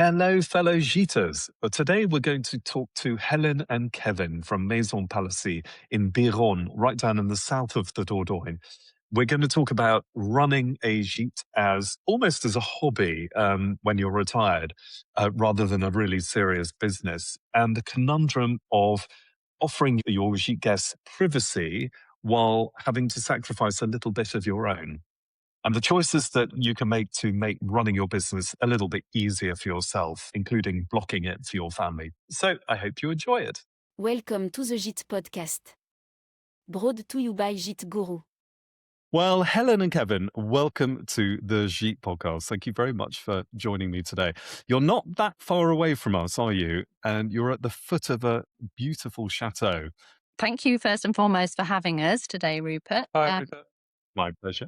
Hello, fellow Gîters. Today we're going to talk to Helen and Kevin from Maison Palissy in Biron, right down in the south of the Dordogne. We're going to talk about running a gîte as almost as a hobby when you're retired, rather than a really serious business, and the conundrum of offering your gîte guests privacy while having to sacrifice a little bit of your own. And the choices that you can make to make running your business a little bit easier for yourself, including blocking it for your family. So I hope you enjoy it. Welcome to the Gite podcast. Brought to you by Gîte Guru. Well, Helen and Kevin, welcome to the Gîte podcast. Thank you very much for joining me today. You're not that far away from us, are you? And you're at the foot of a beautiful chateau. Thank you, first and foremost, for having us today, Rupert. Hi, Rupert. My pleasure.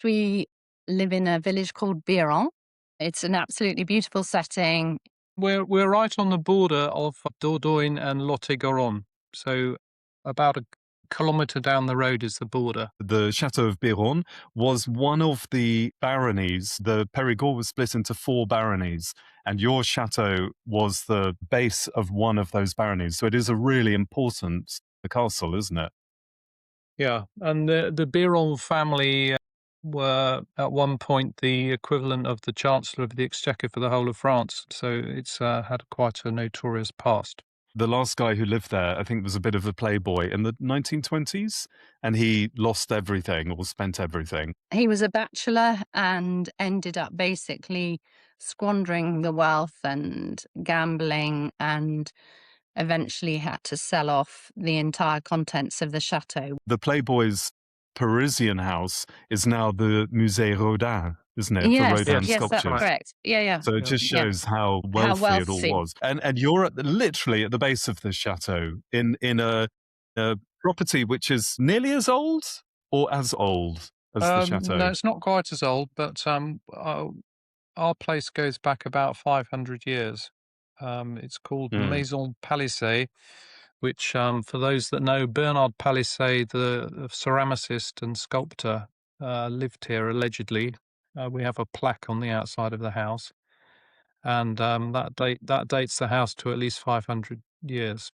We live in a village called Biron. It's an absolutely beautiful setting. We're right on the border of Dordogne and Lot-et-Garonne. So about a kilometre down the road is the border. The Chateau of Biron was one of the baronies. The Périgord was split into 4 baronies, and your chateau was the base of one of those baronies. So it is a really important castle, isn't it? Yeah, and the Biron family were at one point the equivalent of the Chancellor of the Exchequer for the whole of France. So it's had quite a notorious past. The last guy who lived there, I think, was a bit of a playboy in the 1920s, and he lost everything or spent everything. He was a bachelor and ended up basically squandering the wealth and gambling, and eventually had to sell off the entire contents of the chateau. The playboy's Parisian house is now the Musée Rodin, isn't it? Yes, for Rodin yes, sculptures. that's correct. Yeah. So it just shows how wealthy it all was. And you're literally at the base of the chateau in a property which is nearly as old or as old as the chateau. No, it's not quite as old, but our place goes back about 500 years. It's called Maison Palissy, which, for those that know, Bernard Palissy, the ceramicist and sculptor, lived here allegedly. We have a plaque on the outside of the house, and that dates the house to at least 500 years.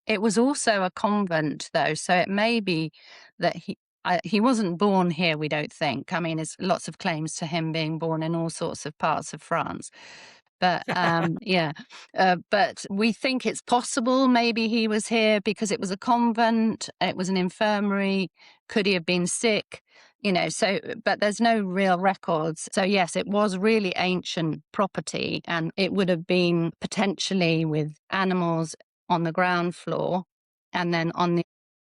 It was also a convent, though, so it may be that he wasn't born here, we don't think. I mean, there's lots of claims to him being born in all sorts of parts of France. But but we think it's possible maybe he was here because it was a convent, it was an infirmary. Could he have been sick? But there's no real records. So yes, it was really ancient property, and it would have been potentially with animals on the ground floor, and then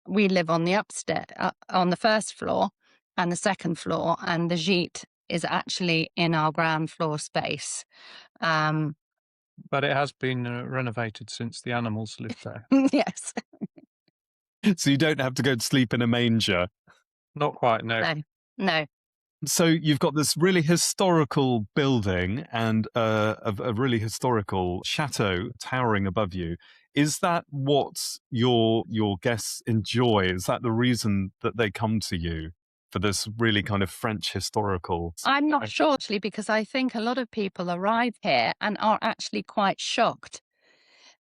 we live on the upstairs, on the first floor and the second floor, and the gîte is actually in our ground floor space. But it has been renovated since the animals lived there. Yes. So you don't have to go to sleep in a manger. Not quite, no. No. So you've got this really historical building and a really historical chateau towering above you. Is that what your guests enjoy? Is that the reason that they come to you for this really kind of French historical? I'm not sure, actually, because I think a lot of people arrive here and are actually quite shocked,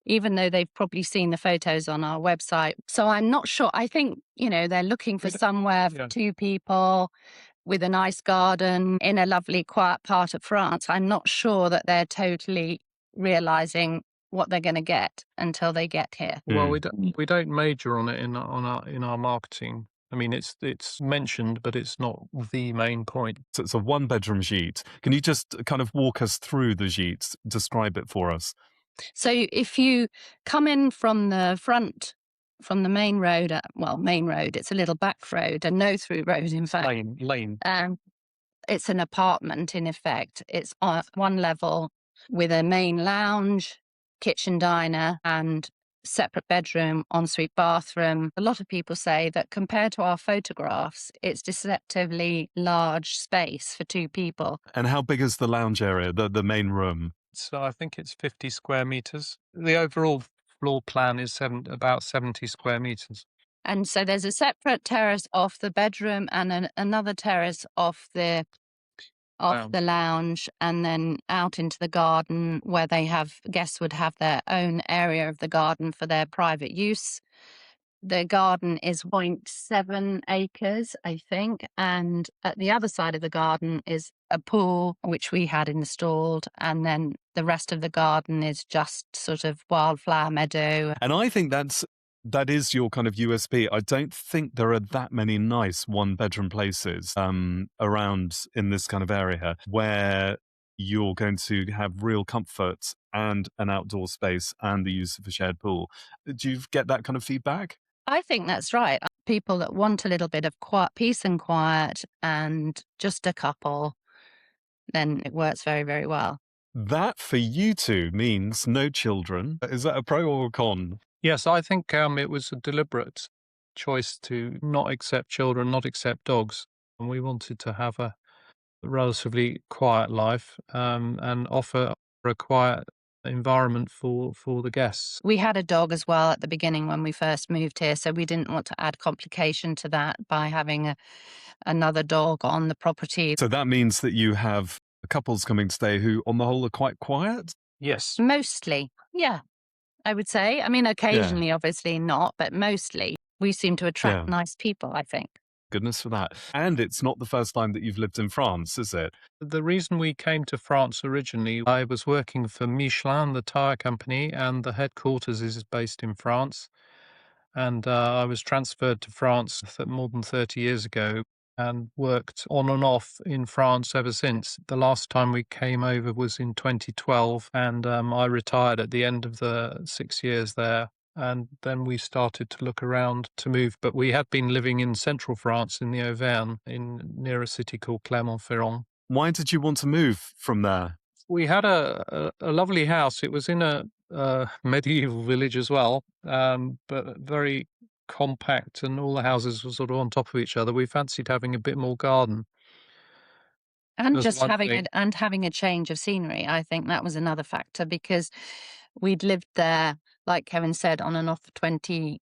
even though they've probably seen the photos on our website. So I'm not sure. I think, they're looking for somewhere for 2 people with a nice garden in a lovely, quiet part of France. I'm not sure that they're totally realizing what they're going to get until they get here. Well, we don't major on it in our marketing. I mean, it's mentioned, but it's not the main point. So it's a 1-bedroom gîte. Can you just kind of walk us through the gîte, describe it for us? So if you come in from the front, from the main road, it's a little back road, a no-through road, in fact. Lane. It's an apartment, in effect. It's on 1 level with a main lounge, kitchen diner, and separate bedroom, ensuite bathroom. A lot of people say that compared to our photographs, it's deceptively large space for 2 people. And how big is the lounge area, the main room? So I think it's 50 square meters. The overall floor plan is about 70 square meters. And so there's a separate terrace off the bedroom and another terrace off the off the lounge and then out into the garden where guests would have their own area of the garden for their private use. The garden is 0.7 acres, I think. And at the other side of the garden is a pool, which we had installed. And then the rest of the garden is just sort of wildflower meadow. And I think that is your kind of USP. I don't think there are that many nice one-bedroom places around in this kind of area where you're going to have real comfort and an outdoor space and the use of a shared pool. Do you get that kind of feedback? I think that's right. People that want a little bit of peace and quiet and just a couple, then it works very, very well. That for you two means no children. Is that a pro or a con? Yes, I think it was a deliberate choice to not accept children, not accept dogs. And we wanted to have a relatively quiet life and offer a quiet environment for the guests. We had a dog as well at the beginning when we first moved here, so we didn't want to add complication to that by having another dog on the property. So that means that you have couples coming to stay who, on the whole, are quite quiet? Yes. Mostly, yeah, I would say. I mean, occasionally, obviously not, but mostly. We seem to attract nice people, I think. Goodness for that. And it's not the first time that you've lived in France, is it? The reason we came to France originally, I was working for Michelin, the tire company, and the headquarters is based in France. And I was transferred to France more than 30 years ago and worked on and off in France ever since. The last time we came over was in 2012, and I retired at the end of the 6 years there. And then we started to look around to move. But we had been living in central France in the Auvergne, near a city called Clermont-Ferrand. Why did you want to move from there? We had a lovely house. It was in a medieval village as well, but very compact, and all the houses were sort of on top of each other. We fancied having a bit more garden. And just having a change of scenery. I think that was another factor because we'd lived there, like Kevin said, on and off for 20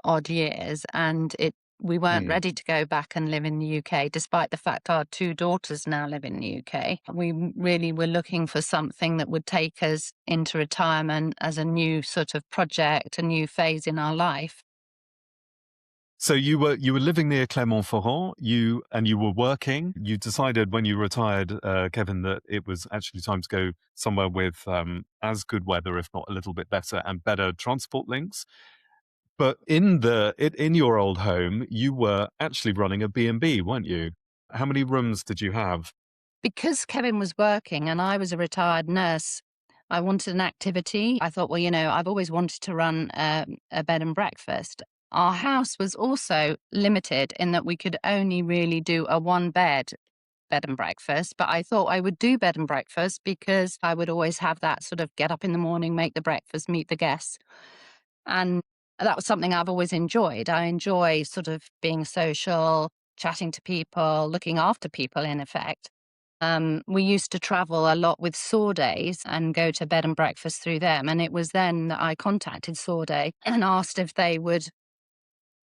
odd years, and we weren't ready to go back and live in the UK, despite the fact our two daughters now live in the UK. We really were looking for something that would take us into retirement as a new sort of project, a new phase in our life. So you were living near Clermont-Ferrand, you were working. You decided when you retired, Kevin, that it was actually time to go somewhere with as good weather, if not a little bit better, and better transport links. But in your old home, you were actually running a B&B, weren't you? How many rooms did you have? Because Kevin was working and I was a retired nurse, I wanted an activity. I thought, well, I've always wanted to run a bed and breakfast. Our house was also limited in that we could only really do a one-bed and breakfast, but I thought I would do bed and breakfast because I would always have that sort of get up in the morning, make the breakfast, meet the guests. And that was something I've always enjoyed. I enjoy sort of being social, chatting to people, looking after people, in effect. We used to travel a lot with Sordays and go to bed and breakfast through them. And it was then that I contacted Sorday and asked if they would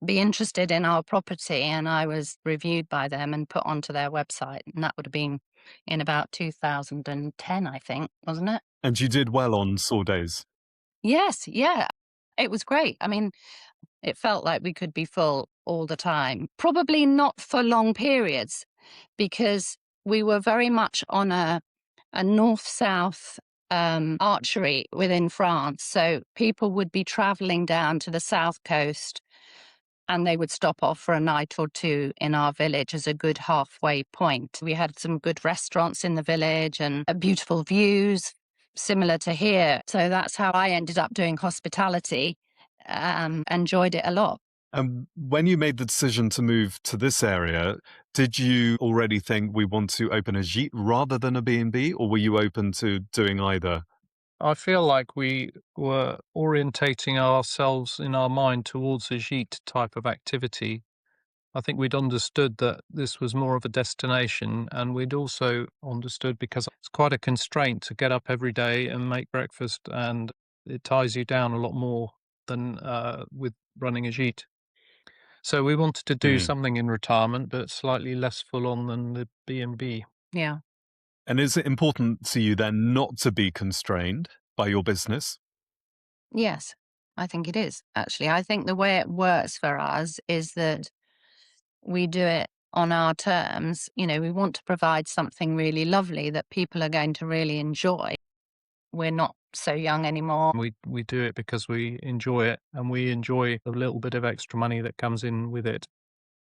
be interested in our property. And I was reviewed by them and put onto their website. And that would have been in about 2010, I think, wasn't it? And you did well on Sordays. Yes, yeah. It was great. I mean, it felt like we could be full all the time. Probably not for long periods, because we were very much on a north-south archery within France. So people would be traveling down to the south coast and they would stop off for a night or two in our village as a good halfway point. We had some good restaurants in the village and beautiful views, similar to here. So that's how I ended up doing hospitality. Enjoyed it a lot. And when you made the decision to move to this area, did you already think we want to open a gîte rather than a B&B, or were you open to doing either? I feel like we were orientating ourselves in our mind towards a gîte type of activity. I think we'd understood that this was more of a destination, and we'd also understood because it's quite a constraint to get up every day and make breakfast, and it ties you down a lot more than with running a gîte. So we wanted to do something in retirement, but slightly less full on than the B&B. Yeah. And is it important to you then not to be constrained by your business? Yes, I think it is, actually. I think the way it works for us is that we do it on our terms. You know, we want to provide something really lovely that people are going to really enjoy. We're not so young anymore. We do it because we enjoy it, and we enjoy the little bit of extra money that comes in with it.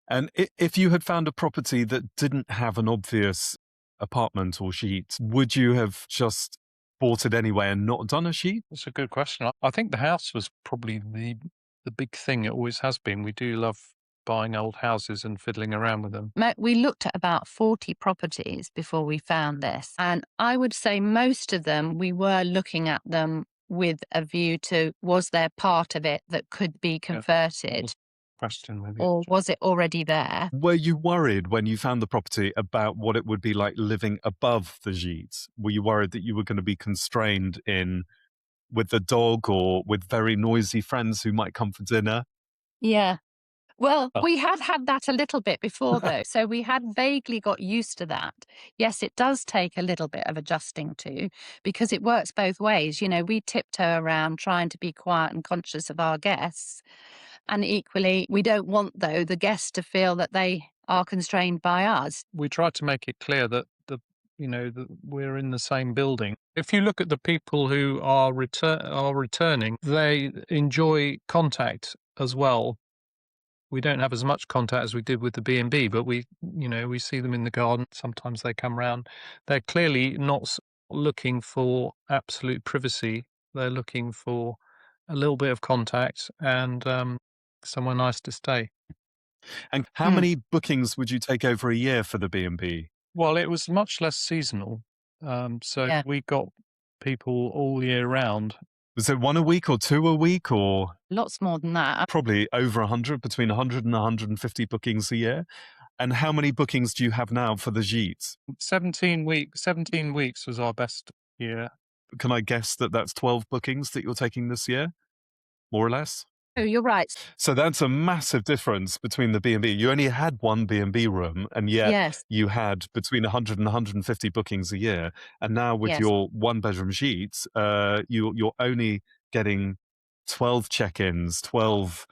And if you had found a property that didn't have an obvious apartment or sheet, would you have just bought it anyway and not done a sheet? That's a good question. I think the house was probably the big thing. It always has been. We do love buying old houses and fiddling around with them. We looked at about 40 properties before we found this. And I would say most of them, we were looking at them with a view to, was there part of it that could be converted? Question maybe. Or was it already there? Were you worried when you found the property about what it would be like living above the gîte? Were you worried that you were going to be constrained in with the dog or with very noisy friends who might come for dinner? Yeah. Well, we had that a little bit before, though. So we had vaguely got used to that. Yes, it does take a little bit of adjusting to, because it works both ways. You know, we tiptoe around trying to be quiet and conscious of our guests. And equally, we don't want, though, the guests to feel that they are constrained by us. We try to make it clear that that we're in the same building. If you look at the people who are returning, they enjoy contact as well. We don't have as much contact as we did with the B&B, but we see them in the garden. Sometimes they come round. They're clearly not looking for absolute privacy. They're looking for a little bit of contact and somewhere nice to stay. And how many bookings would you take over a year for the B&B? Well, it was much less seasonal. So we got people all year round. Was it 1 a week or 2 a week or? Lots more than that. Probably over 100, between 100 and 150 bookings a year. And how many bookings do you have now for the gîte? 17 weeks was our best year. Can I guess that that's 12 bookings that you're taking this year, more or less? Oh, you're right. So that's a massive difference between the B&B. You only had one B&B room, and yet you had between 100 and 150 bookings a year. And now with your one-bedroom gîte, you're only getting 12 check-ins, 12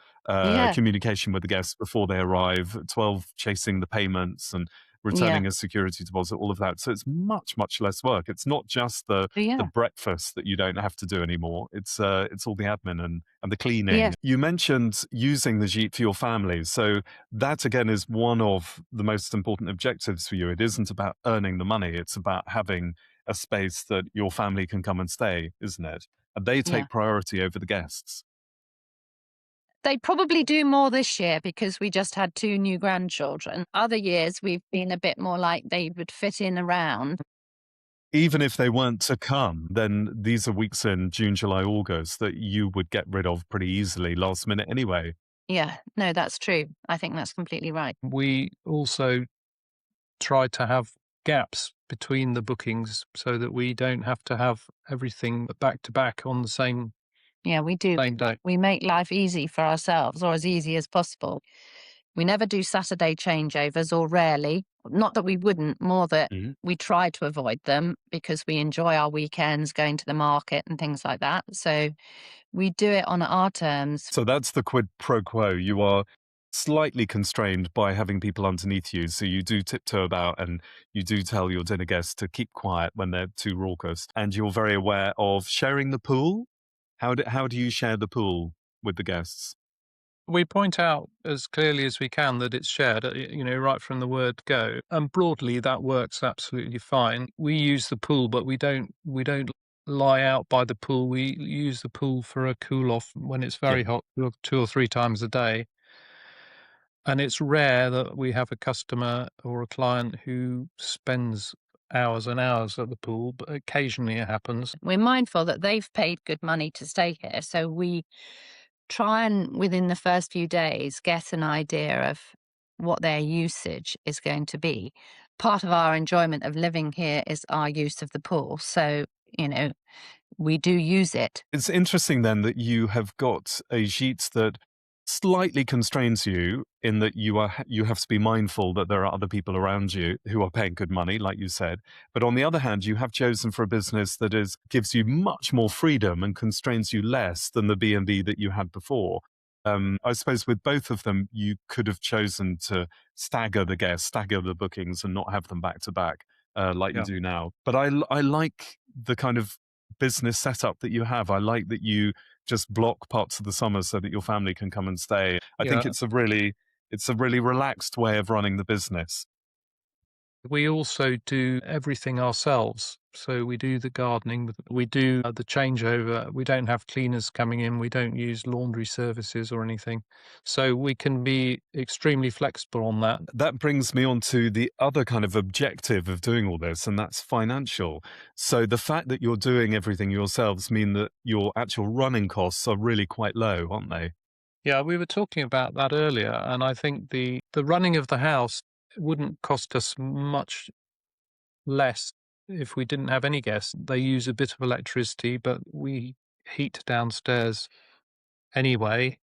communication with the guests before they arrive, 12 chasing the payments and returning a security deposit, all of that. So it's much, much less work. It's not just the breakfast that you don't have to do anymore. It's all the admin and the cleaning. Yes. You mentioned using the gîte for your family. So that, again, is one of the most important objectives for you. It isn't about earning the money. It's about having a space that your family can come and stay, isn't it? And they take priority over the guests. They probably do more this year because we just had 2 new grandchildren. Other years, we've been a bit more like they would fit in around. Even if they weren't to come, then these are weeks in June, July, August that you would get rid of pretty easily last minute anyway. Yeah, no, that's true. I think that's completely right. We also try to have gaps between the bookings so that we don't have to have everything back to back on the same. Yeah, we do. Same day. We make life easy for ourselves, or as easy as possible. We never do Saturday changeovers, or rarely. Not that we wouldn't, more that we try to avoid them because we enjoy our weekends going to the market and things like that. So we do it on our terms. So that's the quid pro quo. You are slightly constrained by having people underneath you. So you do tiptoe about and you do tell your dinner guests to keep quiet when they're too raucous. And you're very aware of sharing the pool. How do you share the pool with the guests? We point out as clearly as we can that it's shared, right from the word go. And broadly, that works absolutely fine. We use the pool, but we don't lie out by the pool. We use the pool for a cool off when it's very hot, 2 or 3 times a day. And it's rare that we have a customer or a client who spends hours and hours at the pool, but occasionally it happens. We're mindful that they've paid good money to stay here, so we try and, within the first few days, get an idea of what their usage is going to be. Part of our enjoyment of living here is our use of the pool, so, we do use it. It's interesting then that you have got a gîte that slightly constrains you in that you have to be mindful that there are other people around you who are paying good money, like you said. But on the other hand, you have chosen for a business that gives you much more freedom and constrains you less than the B&B that you had before. I suppose with both of them, you could have chosen to stagger the guests, stagger the bookings, and not have them back to back like you do now. But I like the kind of business setup that you have. I like that you just block parts of the summer so that your family can come and stay. I think it's a really relaxed way of running the business. We also do everything ourselves. So we do the gardening, we do the changeover. We don't have cleaners coming in. We don't use laundry services or anything. So we can be extremely flexible on that. That brings me on to the other kind of objective of doing all this, and that's financial. So the fact that you're doing everything yourselves mean that your actual running costs are really quite low, aren't they? Yeah, we were talking about that earlier. And I think the running of the house wouldn't cost us much less if we didn't have any guests. They use a bit of electricity, but we heat downstairs anyway.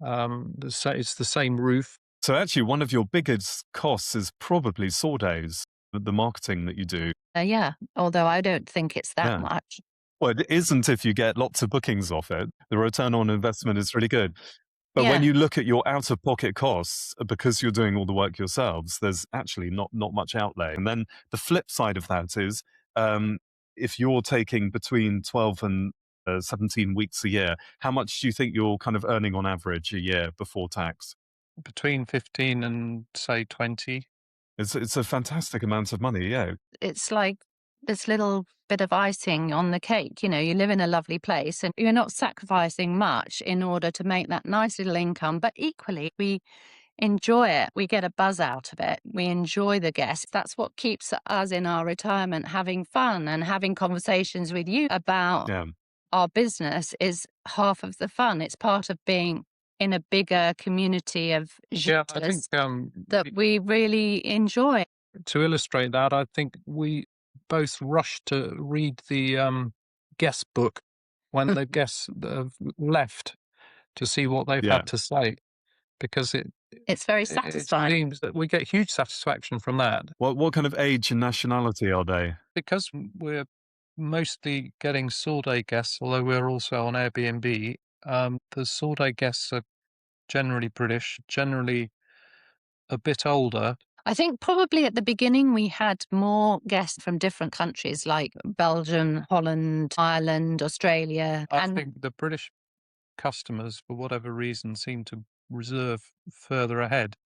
It's the same roof. So actually, one of your biggest costs is probably sourdays, the marketing that you do. Yeah, although I don't think it's that much. Well, it isn't if you get lots of bookings off it. The return on investment is really good. But when you look at your out-of-pocket costs, because you're doing all the work yourselves, there's actually not much outlay. And then the flip side of that is, if you're taking between 12 and 17 weeks a year, how much do you think you're kind of earning on average a year before tax? Between 15 and, say, 20. It's a fantastic amount of money, yeah. It's like this little bit of icing on the cake. You know, you live in a lovely place and you're not sacrificing much in order to make that nice little income, but equally we enjoy it. We get a buzz out of it. We enjoy the guests. That's what keeps us in our retirement having fun and having conversations with you about our business is half of the fun. It's part of being in a bigger community of gîters that we really enjoy. To illustrate that, I think we both rushed to read the guest book when the guests have left to see what they've had to say, because it's very satisfying. It seems that we get huge satisfaction from that. What kind of age and nationality are they? Because we're mostly getting sourday guests, although we're also on Airbnb, the sourday guests are generally British, generally a bit older. I think probably at the beginning we had more guests from different countries like Belgium, Holland, Ireland, Australia. I think the British customers, for whatever reason, seem to reserve further ahead.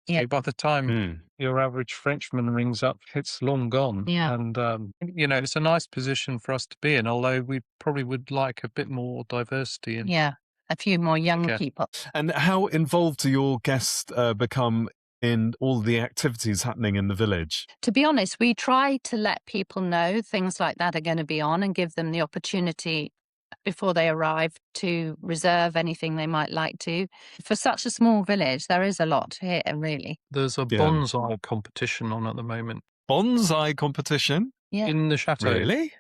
So by the time your average Frenchman rings up, it's long gone. Yeah. And, it's a nice position for us to be in, although we probably would like a bit more diversity. A few more young people. And how involved do your guests become in all the activities happening in the village? To be honest, we try to let people know things like that are going to be on and give them the opportunity before they arrive to reserve anything they might like to. For such a small village, there is a lot here, really. There's a bonsai competition on at the moment. Bonsai competition? Yeah. In the chateau. Really?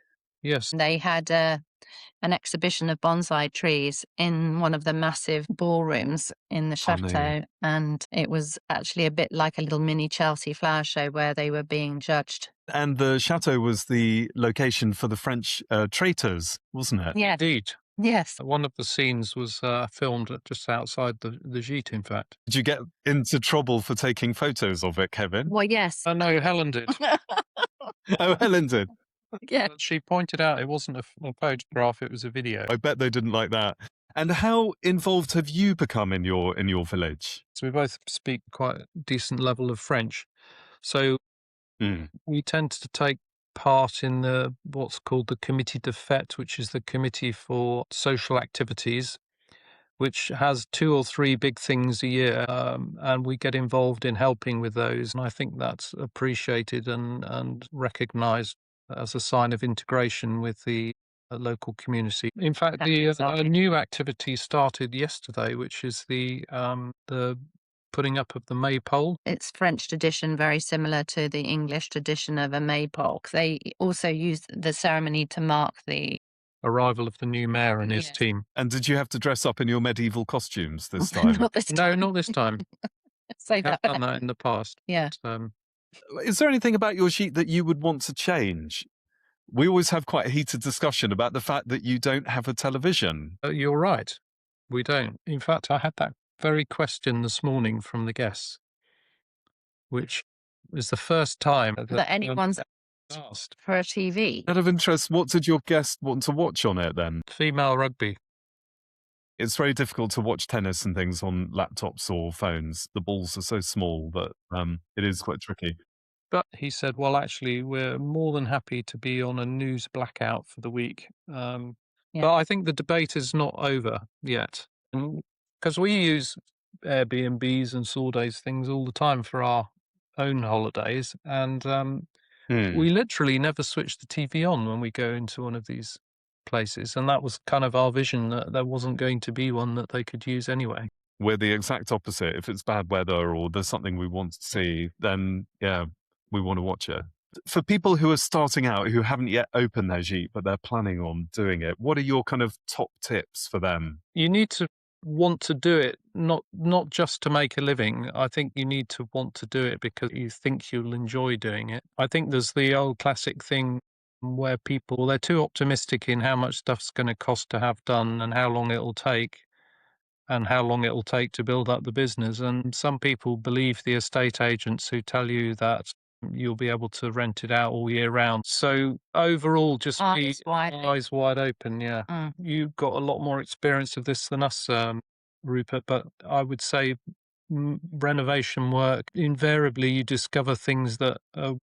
Yes. They had an exhibition of bonsai trees in one of the massive ballrooms in the chateau. And it was actually a bit like a little mini Chelsea flower show where they were being judged. And the chateau was the location for the French traitors, wasn't it? Yeah. Indeed. Yes. One of the scenes was filmed just outside the Gite, in fact. Did you get into trouble for taking photos of it, Kevin? Well, yes. No, Helen did. Oh, Helen did? Yeah. She pointed out it wasn't a photograph, it was a video. I bet they didn't like that. And how involved have you become in your village? So we both speak quite a decent level of French. So we tend to take part in what's called the Comité de Fête, which is the committee for social activities, which has 2 or 3 big things a year, and we get involved in helping with those. And I think that's appreciated and recognised as a sign of integration with the local community. In fact, a new activity started yesterday, which is the putting up of the maypole. It's French tradition, very similar to the English tradition of a maypole. They also use the ceremony to mark the arrival of the new mayor and his team. And did you have to dress up in your medieval costumes this time? Not this time. No, not this time. Say I've that. done that in the past. Yeah. Is there anything about your gîte that you would want to change? We always have quite a heated discussion about the fact that you don't have a television. You're right. We don't. In fact, I had that very question this morning from the guests, which is the first time That anyone's asked. for a TV. Out of interest, what did your guest want to watch on it then? Female rugby. It's very difficult to watch tennis and things on laptops or phones. The balls are so small that it is quite tricky. But he said, well, actually, we're more than happy to be on a news blackout for the week. But I think the debate is not over yet. Because we use Airbnbs and Sordays things all the time for our own holidays. And we literally never switch the TV on when we go into one of these places. And that was kind of our vision, that there wasn't going to be one that they could use anyway. We're the exact opposite. If it's bad weather or there's something we want to see, then we want to watch it. For people who are starting out, who haven't yet opened their gîte, but they're planning on doing it, what are your kind of top tips for them? You need to want to do it, not just to make a living. I think you need to want to do it because you think you'll enjoy doing it. I think there's the old classic thing where people, they're too optimistic in how much stuff's going to cost to have done and how long it'll take to build up the business. And some people believe the estate agents who tell you that you'll be able to rent it out all year round. So overall, just Eyes wide open. Yeah. You've got a lot more experience of this than us, Rupert, but I would say renovation work, invariably you discover things that are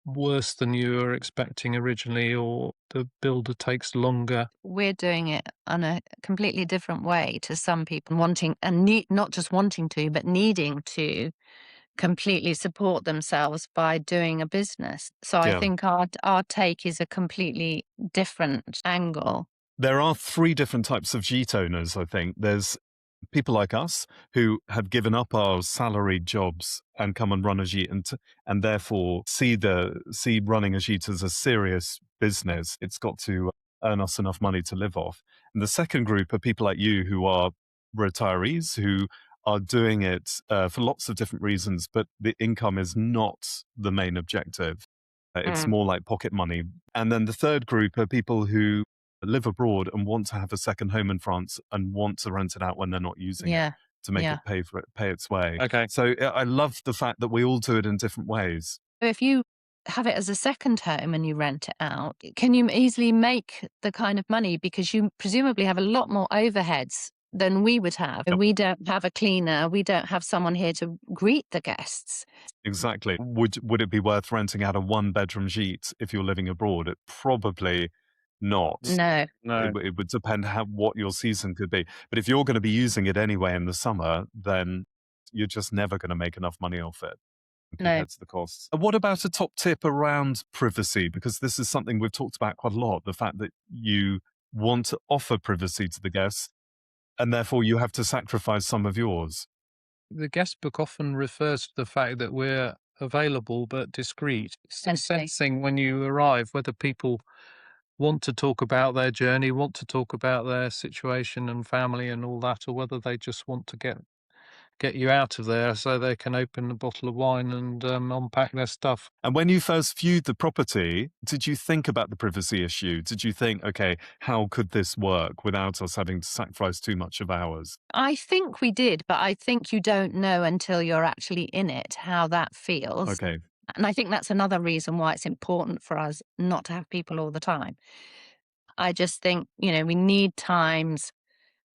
worse than you were expecting originally, or the builder takes longer. We're doing it on a completely different way to some people wanting and not just wanting to, but needing to completely support themselves by doing a business. So I think our take is a completely different angle. There are 3 different types of gîte owners, I think. There's people like us who have given up our salaried jobs and come and run a gîte and therefore see running a gîte as a serious business. It's got to earn us enough money to live off. And the second group are people like you who are retirees who are doing it for lots of different reasons, but the income is not the main objective. It's more like pocket money. And then the third group are people who live abroad and want to have a second home in France and want to rent it out when they're not using it to make it pay its way. Okay. So I love the fact that we all do it in different ways. If you have it as a second home and you rent it out, can you easily make the kind of money because you presumably have a lot more overheads than we would have. Yep. We don't have a cleaner. We don't have someone here to greet the guests. Exactly. Would it be worth renting out a 1-bedroom gîte if you're living abroad? It probably not. No. It would depend what your season could be. But if you're going to be using it anyway in the summer, then you're just never going to make enough money off it compared to the costs. What about a top tip around privacy? Because this is something we've talked about quite a lot, the fact that you want to offer privacy to the guests, and therefore you have to sacrifice some of yours. The guest book often refers to the fact that we're available but discreet. It's sensing when you arrive whether people want to talk about their journey, want to talk about their situation and family and all that, or whether they just want to get you out of there so they can open a bottle of wine and unpack their stuff. And when you first viewed the property, did you think about the privacy issue? Did you think, okay, how could this work without us having to sacrifice too much of ours? I think we did, but I think you don't know until you're actually in it how that feels. Okay. And I think that's another reason why it's important for us not to have people all the time. I just think, we need times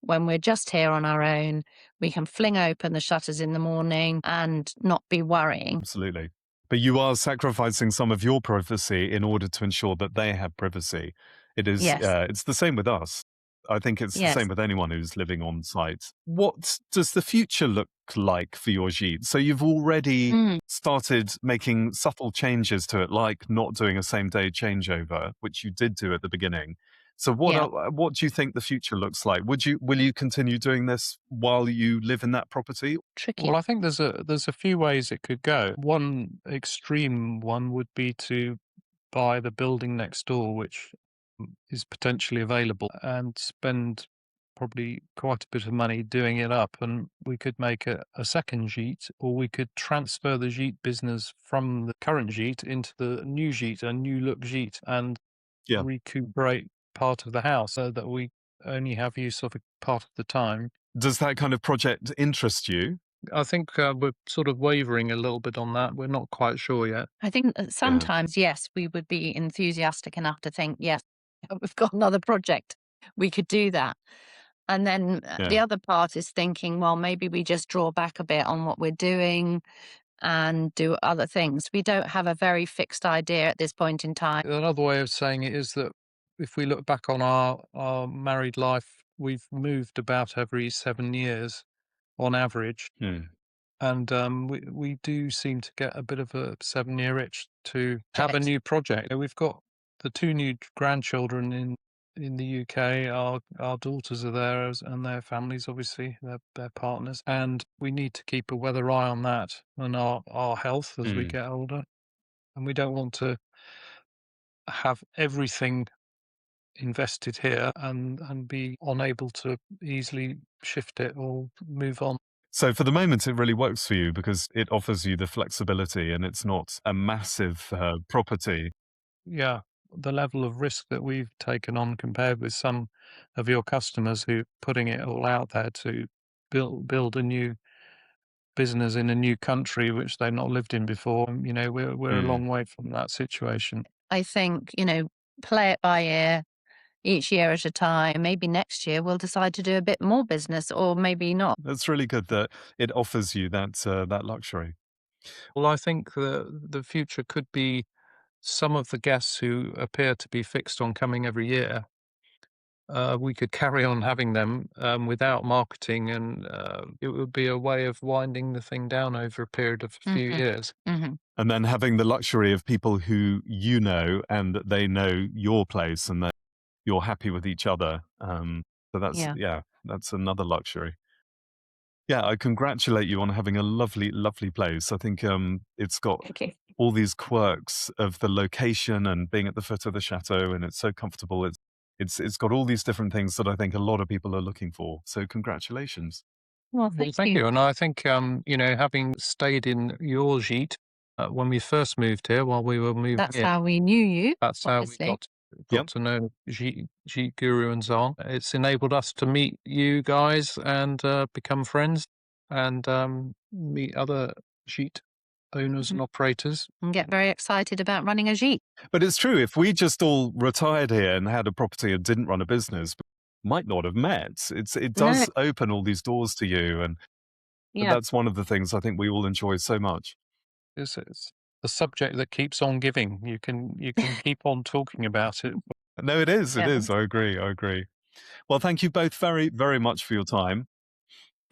when we're just here on our own. We can fling open the shutters in the morning and not be worrying. Absolutely. But you are sacrificing some of your privacy in order to ensure that they have privacy. It is. It's the same with us. I think it's the same with anyone who's living on site. What does the future look like for your gîte? So you've already started making subtle changes to it, like not doing a same-day changeover, which you did do at the beginning. So what do you think the future looks like? Will you continue doing this while you live in that property? Tricky. Well, I think there's a few ways it could go. One extreme one would be to buy the building next door, which is potentially available and spend probably quite a bit of money doing it up, and we could make a second Gîte, or we could transfer the Gîte business from the current Gîte into the new Gîte, a new look Gîte, and recuperate part of the house so that we only have use of it part of the time. Does that kind of project interest you? I think we're sort of wavering a little bit on that. We're not quite sure yet. I think sometimes, yes, we would be enthusiastic enough to think, yes, we've got another project. We could do that. And then the other part is thinking, well, maybe we just draw back a bit on what we're doing and do other things. We don't have a very fixed idea at this point in time. Another way of saying it is that if we look back on our married life, we've moved about every 7 years on average. And we do seem to get a bit of a 7-year itch to have a new project. We've got the 2 new grandchildren in the UK. Our daughters are there, and their families, obviously, their partners. And we need to keep a weather eye on that and our health as we get older. And we don't want to have everything invested here and be unable to easily shift it or move on. So for the moment, it really works for you because it offers you the flexibility and it's not a massive property. Yeah, the level of risk that we've taken on compared with some of your customers who are putting it all out there to build a new business in a new country which they've not lived in before. We're a long way from that situation. I think, play it by ear, each year at a time. Maybe next year we'll decide to do a bit more business, or maybe not. That's really good that it offers you that luxury. Well, I think the future could be some of the guests who appear to be fixed on coming every year. We could carry on having them without marketing, and it would be a way of winding the thing down over a period of a few years. And then having the luxury of people who you know and that they know your place and that you're happy with each other. So that's another luxury. Yeah, I congratulate you on having a lovely, lovely place. I think it's got all these quirks of the location and being at the foot of the chateau, and it's so comfortable. It's got all these different things that I think a lot of people are looking for. So congratulations. Well, thank you. And I think having stayed in your Gîte when we first moved here, while we were moving, that's how we knew you. That's obviously. how we got to know Gîte Guru and so on. It's enabled us to meet you guys and become friends and meet other Gîte owners and operators. And get very excited about running a Gîte. But it's true, if we just all retired here and had a property and didn't run a business, might not have met. It does open all these doors to you, and that's one of the things I think we all enjoy so much. It's a subject that keeps on giving. You can keep on talking about it. No, it is. It is. I agree. Well, thank you both very, very much for your time.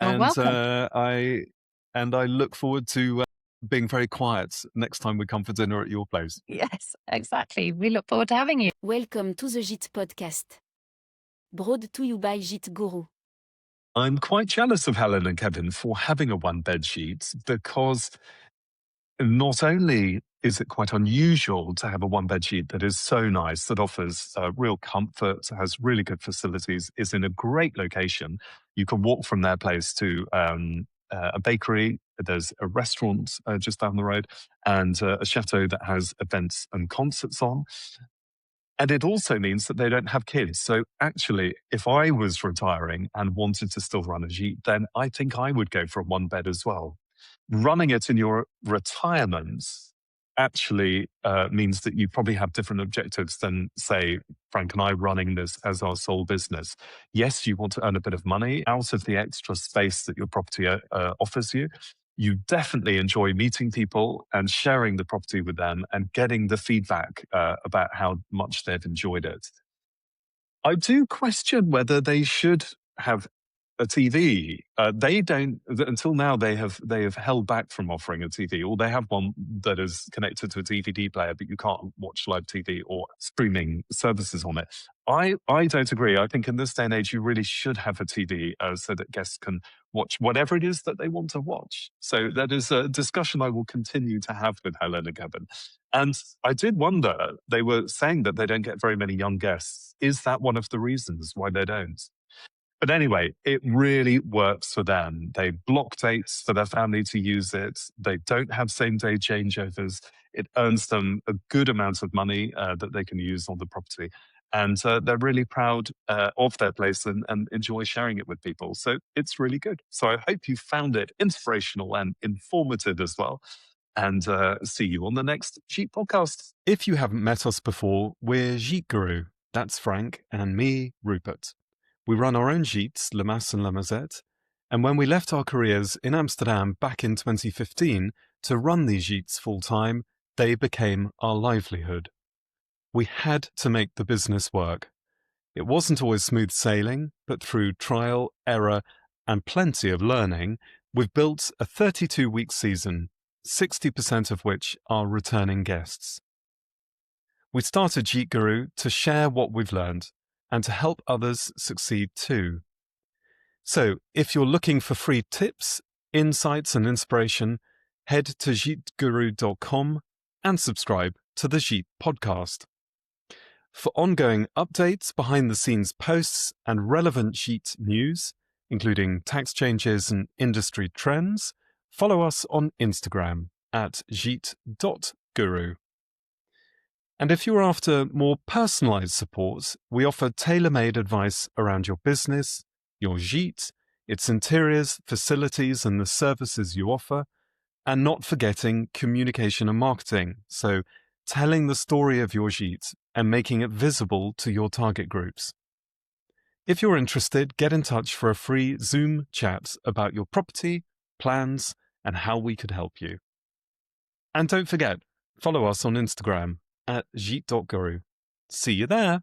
You're welcome. I look forward to being very quiet next time we come for dinner at your place. Yes, exactly. We look forward to having you. Welcome to the Gîte podcast. Brought to you by Gîte Guru. I'm quite jealous of Helen and Kevin for having a one-bed Gîte because not only is it quite unusual to have a one-bed Gîte that is so nice, that offers real comfort, has really good facilities, is in a great location. You can walk from their place to a bakery, there's a restaurant just down the road, and a chateau that has events and concerts on. And it also means that they don't have kids. So actually, if I was retiring and wanted to still run a Gîte, then I think I would go for a one bed as well. Running it in your retirement actually means that you probably have different objectives than, say, Frank and I running this as our sole business. Yes, you want to earn a bit of money out of the extra space that your property offers you. You definitely enjoy meeting people and sharing the property with them and getting the feedback about how much they've enjoyed it. I do question whether they should have a TV. They don't, until now, they have held back from offering a TV, or they have one that is connected to a DVD player, but you can't watch live TV or streaming services on it. I don't agree. I think in this day and age, you really should have a TV so that guests can watch whatever it is that they want to watch. So that is a discussion I will continue to have with Helen and Kevin. And I did wonder, they were saying that they don't get very many young guests. Is that one of the reasons why they don't? But anyway, it really works for them. They block dates for their family to use it. They don't have same-day changeovers. It earns them a good amount of money that they can use on the property. And they're really proud of their place and enjoy sharing it with people. So it's really good. So I hope you found it inspirational and informative as well. And see you on the next Gîte podcast. If you haven't met us before, we're Gîte Guru. That's Frank and me, Rupert. We run our own gîtes, Le Mas and La Mazette, and when we left our careers in Amsterdam back in 2015 to run these gîtes full-time, they became our livelihood. We had to make the business work. It wasn't always smooth sailing, but through trial, error, and plenty of learning, we've built a 32-week season, 60% of which are returning guests. We started Gîte Guru to share what we've learned, and to help others succeed too. So, if you're looking for free tips, insights and inspiration, head to gîteguru.com and subscribe to the Gîte podcast. For ongoing updates, behind-the-scenes posts and relevant Gîte news, including tax changes and industry trends, follow us on Instagram at gîte.guru. And if you're after more personalized support, we offer tailor-made advice around your business, your gîte, its interiors, facilities, and the services you offer, and not forgetting communication and marketing, so telling the story of your gîte and making it visible to your target groups. If you're interested, get in touch for a free Zoom chat about your property, plans, and how we could help you. And don't forget, follow us on Instagram at gîte.guru. See you there!